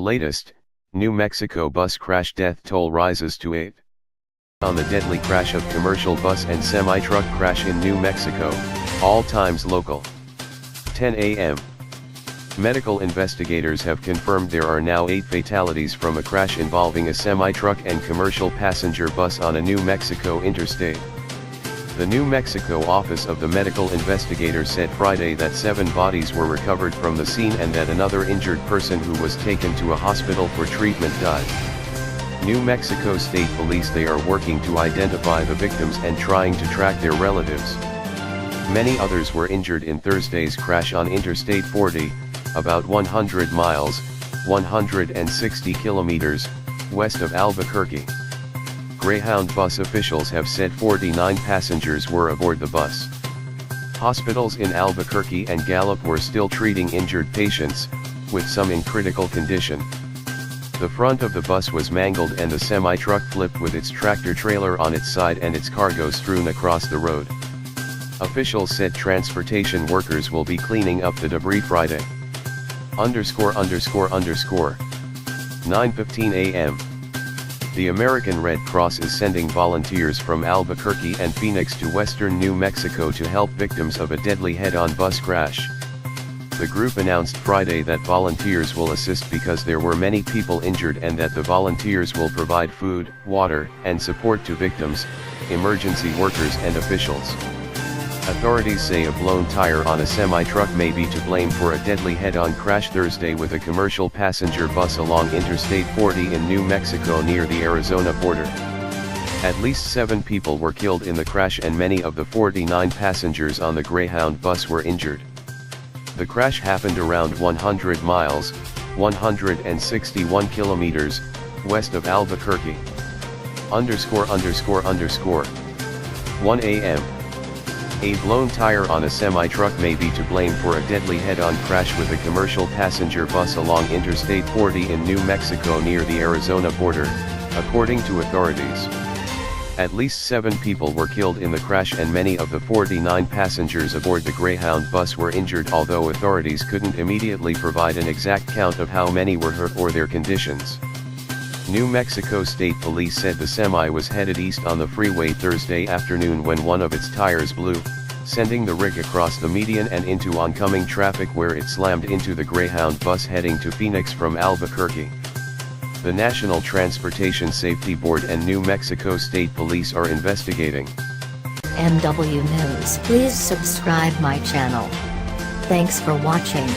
latest, New Mexico bus crash death toll rises to 8. On the deadly crash of commercial bus and semi-truck crash in New Mexico, all times local. 10 a.m. Medical investigators have confirmed there are now 8 fatalities from a crash involving a semi-truck and commercial passenger bus on a New Mexico interstate. The New Mexico office of the medical investigator said Friday that 7 bodies were recovered from the scene and that another injured person who was taken to a hospital for treatment died. New Mexico State Police they are working to identify the victims and trying to track their relatives. Many others were injured in Thursday's crash on Interstate 40, about 100 miles, 160 kilometers, west of Albuquerque. Greyhound bus officials have said 49 passengers were aboard the bus. Hospitals in Albuquerque and Gallup were still treating injured patients, with some in critical condition. The front of the bus was mangled and the semi-truck flipped with its tractor-trailer on its side and its cargo strewn across the road. Officials said transportation workers will be cleaning up the debris Friday. ____. 9:15 a.m. The American Red Cross is sending volunteers from Albuquerque and Phoenix to western New Mexico to help victims of a deadly head-on bus crash. The group announced Friday that volunteers will assist because there were many people injured and that the volunteers will provide food, water, and support to victims, emergency workers and officials. Authorities say a blown tire on a semi-truck may be to blame for a deadly head-on crash Thursday with a commercial passenger bus along Interstate 40 in New Mexico near the Arizona border. At least 7 people were killed in the crash and many of the 49 passengers on the Greyhound bus were injured. The crash happened around 100 miles, 161 kilometers, west of Albuquerque. ____. 1 a.m. A blown tire on a semi-truck may be to blame for a deadly head-on crash with a commercial passenger bus along Interstate 40 in New Mexico near the Arizona border, according to authorities. At least 7 people were killed in the crash and many of the 49 passengers aboard the Greyhound bus were injured, although authorities couldn't immediately provide an exact count of how many were hurt or their conditions. New Mexico State Police said the semi was headed east on the freeway Thursday afternoon when one of its tires blew, sending the rig across the median and into oncoming traffic where it slammed into the Greyhound bus heading to Phoenix from Albuquerque. The National Transportation Safety Board and New Mexico State Police are investigating. MW News. Please subscribe my channel. Thanks for watching.